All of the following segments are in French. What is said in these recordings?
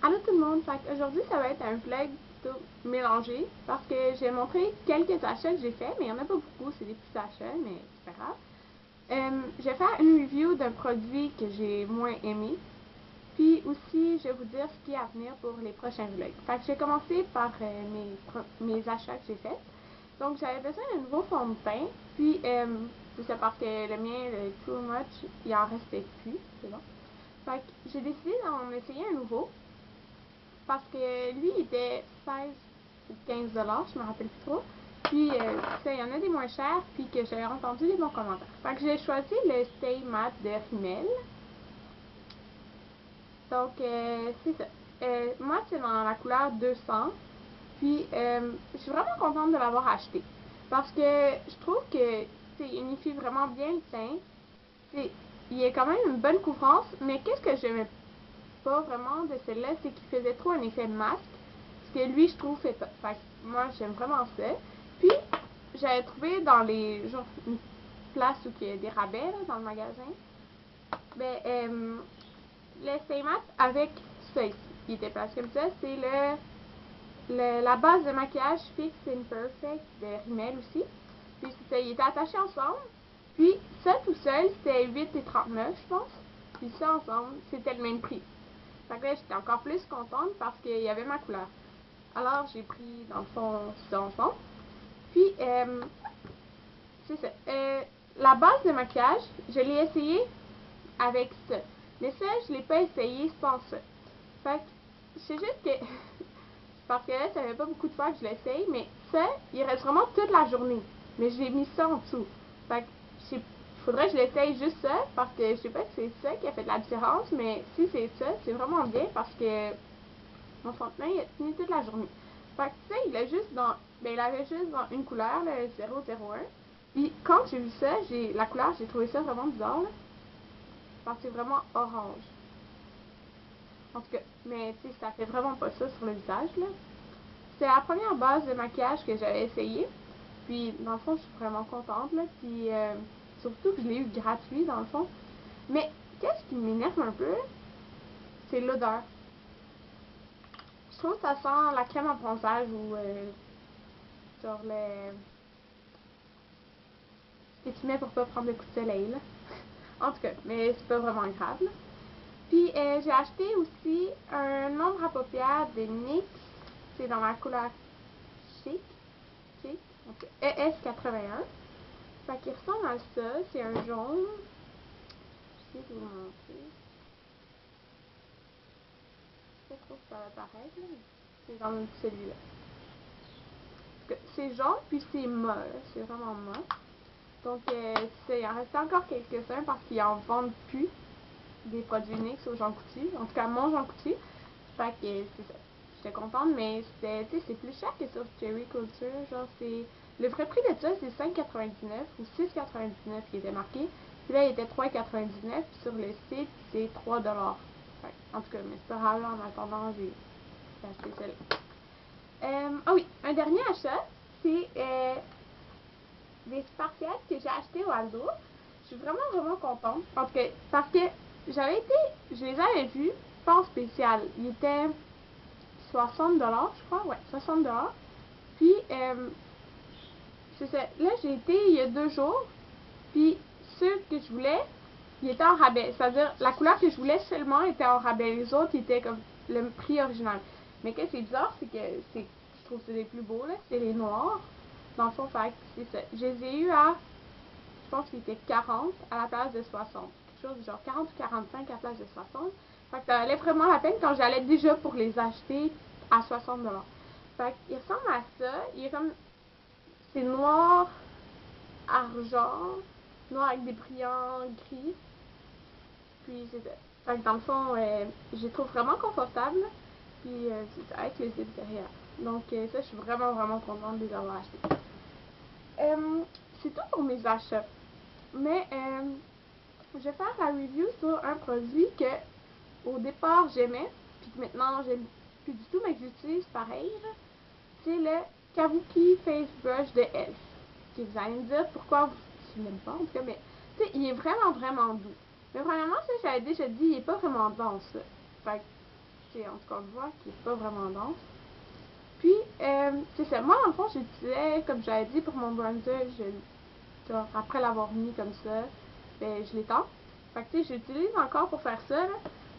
Allô tout le monde, aujourd'hui ça va être un vlog plutôt mélangé parce que j'ai montré quelques achats que j'ai fait, mais il n'y en a pas beaucoup, c'est des petits achats, mais c'est pas grave. Je vais faire une review d'un produit que j'ai moins aimé, puis aussi je vais vous dire ce qui est à venir pour les prochains vlogs. Fait que je vais commencer par mes achats que j'ai faits. Donc j'avais besoin d'un nouveau fond de teint, puis c'est ça parce que le mien, le Too Much, il en restait plus, c'est bon. Fait que j'ai décidé d'en essayer un nouveau. Parce que lui, il était 16 ou 15 je me rappelle plus trop. Puis, il y en a des moins chers, puis que j'avais entendu des bons commentaires. Fait que j'ai choisi le Stay Matte de Rimmel. Donc, c'est ça. Moi, c'est dans la couleur 200. Puis, je suis vraiment contente de l'avoir acheté. Parce que je trouve que, il unifie vraiment bien le teint. Il y a quand même une bonne couvrance, mais qu'est-ce que j'aimais pas vraiment de celle-là, c'est qu'il faisait trop un effet masque. Ce que lui, je trouve, fait pas. Fait que moi, j'aime vraiment ça. Puis, j'avais trouvé dans les. Genre, une place où il y a des rabais, là, dans le magasin. Ben, le Stay Matte avec ça ici, qui était placé comme ça, c'est la base de maquillage Fix and Perfect de Rimmel aussi. Puis, il était attaché ensemble. Puis, ça tout seul, c'était 8,39 je pense. Puis, ça ensemble, c'était le même prix. Fait que là, j'étais encore plus contente parce qu'il y avait ma couleur. Alors, j'ai pris, dans le fond, ça ensemble. Puis, c'est ça. La base de maquillage, je l'ai essayé avec ça. Mais ça, je l'ai pas essayé sans ça. Fait que, c'est juste que, parce que là, ça fait pas beaucoup de fois que je l'essaye, mais ça, il reste vraiment toute la journée. Mais j'ai mis ça en dessous. Fait que, faudrait que je l'essaye juste ça, parce que je sais pas si c'est ça qui a fait de la différence, mais si c'est ça, c'est vraiment bien parce que mon fond de teint, il a tenu toute la journée. Fait que, tu sais, il avait juste dans une couleur, le 001. Puis, quand j'ai vu ça, la couleur, j'ai trouvé ça vraiment bizarre, là. Parce que c'est vraiment orange. En tout cas, mais tu sais, ça fait vraiment pas ça sur le visage, là. C'est la première base de maquillage que j'avais essayé. Puis, dans le fond, je suis vraiment contente, là. Puis, surtout que je l'ai eu gratuit, dans le fond. Mais, qu'est-ce qui m'énerve un peu, c'est l'odeur. Je trouve que ça sent la crème à bronzage ou genre ce que tu mets pour pas prendre le coup de soleil, là. En tout cas, mais c'est pas vraiment grave, là. Puis, j'ai acheté aussi un ombre à paupières de NYX. C'est dans la couleur chic. Chic. Donc, ES81. Fait qu'il ressemble à ça. C'est un jaune. Je sais de vous le montrer. Je sais pas trop si ça va paraître, là. C'est dans celui-là. C'est jaune, puis c'est mat. C'est vraiment mat. Donc, il en restait encore quelques-uns parce qu'ils en vendent plus des produits NYX au Jean Coutu. En tout cas, mon Jean Coutu. Fait que c'est ça. J'étais contente, mais c'est plus cher que sur Cherry Culture. Genre, le vrai prix de ça, c'est 5,99 ou 6,99 qui était marqué. Puis là, il était 3,99. Puis sur le site, c'est 3 En tout cas, mais c'est pas grave, là, en attendant, j'ai acheté celle-là. Ah oui, un dernier achat, c'est des spartiates que j'ai acheté au Aldo. Je suis vraiment, vraiment contente. Parce que je les avais vus, pas en spécial. Ils étaient 60 je crois. Ouais, 60 Puis, c'est ça. Là, j'ai été il y a 2 jours. Puis, ceux que je voulais, ils étaient en rabais. C'est-à-dire, la couleur que je voulais seulement était en rabais. Les autres étaient comme le prix original. Mais ce qui est bizarre, c'est que je trouve que c'est les plus beaux, là. C'est les noirs. Dans le fond, c'est ça. Je les ai eu je pense qu'il était 40 à la place de 60. Quelque chose du genre 40 ou 45 à la place de 60. Fait que ça valait vraiment la peine quand j'allais déjà pour les acheter à 60 Fait qu'il ressemble à ça. Il est comme. C'est noir, argent, noir avec des brillants gris. Puis c'est ça. Fait que dans le fond, je les trouve vraiment confortables. Puis c'est ça, avec les zip derrière. Donc ça, je suis vraiment, vraiment contente de les avoir achetés. C'est tout pour mes achats. Mais je vais faire la review sur un produit que au départ j'aimais, puis que maintenant j'aime plus du tout, mais que j'utilise pareil. C'est le Kabuki Face Brush de Elf. Que vous allez me dire pourquoi je l'aime pas, en tout cas, mais tu sais, il est vraiment, vraiment doux. Mais premièrement, ça, j'avais déjà dit, il est pas vraiment dense, là. Fait que en tout cas, on le voit, qui est pas vraiment dense. Puis, c'est ça. Moi, dans le fond, j'utilisais, comme j'avais dit, pour mon bronzer, genre, après l'avoir mis comme ça, ben, je l'étends. Fait que, tu sais, j'utilise encore pour faire ça, là.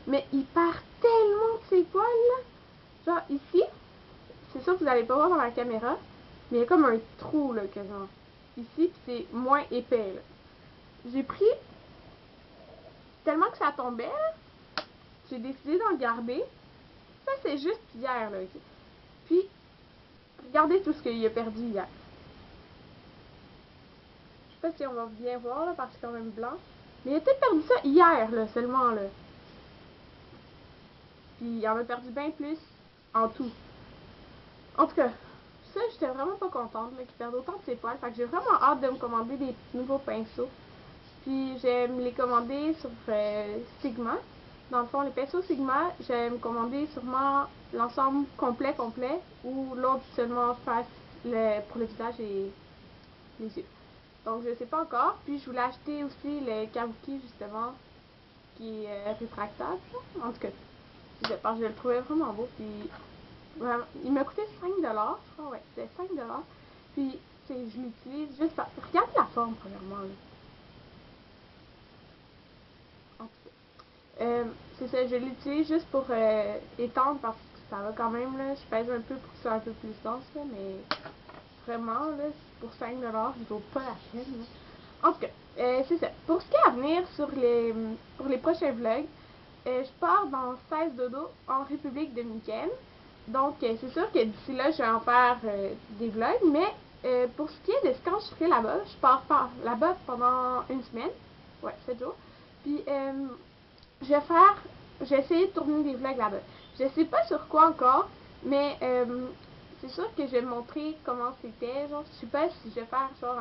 Mais il part tellement de ses poils, là. Genre, ici, c'est sûr que vous n'allez pas voir dans la caméra, mais il y a comme un trou, là, quasiment. Ici, puis c'est moins épais, là. J'ai pris, tellement que ça tombait, là, j'ai décidé d'en garder. Ça, c'est juste hier, là, ok? Puis, regardez tout ce qu'il a perdu hier. Je sais pas si on va bien voir, là, parce que c'est quand même blanc. Mais il a peut-être perdu ça hier, là, seulement, là. Puis, il en a perdu bien plus en tout. En tout cas, ça, j'étais vraiment pas contente, là, qu'il perde autant de ses poils. Fait que j'ai vraiment hâte de me commander des nouveaux pinceaux. Puis, je vais me les commander sur Sigma. Dans le fond, les pinceaux Sigma, je vais me commander sûrement l'ensemble complet, ou l'autre seulement face pour le visage et les yeux. Donc, je sais pas encore. Puis, je voulais acheter aussi le Kabuki, justement, qui est rétractable. En tout cas, je le trouvais vraiment beau. Puis, vraiment, il m'a coûté 5$. Je crois, ouais, c'était 5$. Puis, je l'utilise juste par... Regardez la forme, premièrement, là. En tout cas. C'est ça, je l'utilise juste pour étendre parce que ça va quand même, là. Je pèse un peu pour que ce soit un peu plus dense, là, mais vraiment, là, pour 5$, il vaut pas la peine, là. En tout cas, c'est ça. Pour ce qui est à venir pour les prochains vlogs, je pars dans 16 dodo en République dominicaine. Donc, c'est sûr que d'ici là, je vais en faire des vlogs. Mais pour ce qui est de quand je serai là-bas, je pars là-bas pendant une semaine. Ouais, 7 jours. Puis, je vais faire... Je vais essayer de tourner des vlogs là-bas. Je sais pas sur quoi encore, mais c'est sûr que je vais montrer comment c'était. Genre, je sais pas si je vais faire genre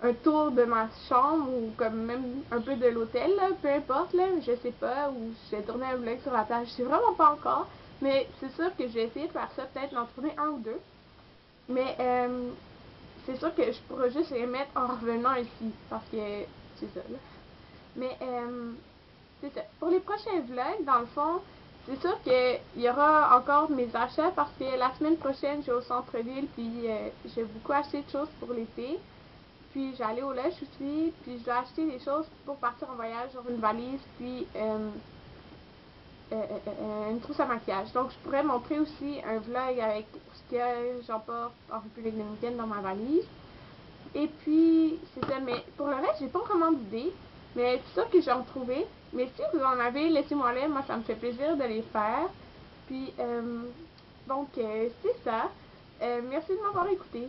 un tour de ma chambre ou comme même un peu de l'hôtel, là, peu importe, là, je sais pas, ou je vais tourner un vlog sur la plage, je sais vraiment pas encore, mais c'est sûr que je vais essayer de faire ça, peut-être d'en tourner un ou deux, mais c'est sûr que je pourrais juste les mettre en revenant ici, parce que c'est ça, là. Mais c'est ça. Pour les prochains vlogs, dans le fond, c'est sûr qu'il y aura encore mes achats parce que la semaine prochaine, je vais au centre-ville, puis j'ai beaucoup acheté de choses pour l'été. Puis j'allais au Lush aussi, puis je dois acheter des choses pour partir en voyage, genre une valise, puis une trousse à maquillage. Donc je pourrais montrer aussi un vlog avec ce que j'emporte en République dominicaine dans ma valise. Et puis c'est ça, mais pour le reste, j'ai pas vraiment d'idée, mais c'est sûr que j'en trouvais. Mais si vous en avez, laissez-moi les, moi ça me fait plaisir de les faire. Puis donc c'est ça. Merci de m'avoir écouté.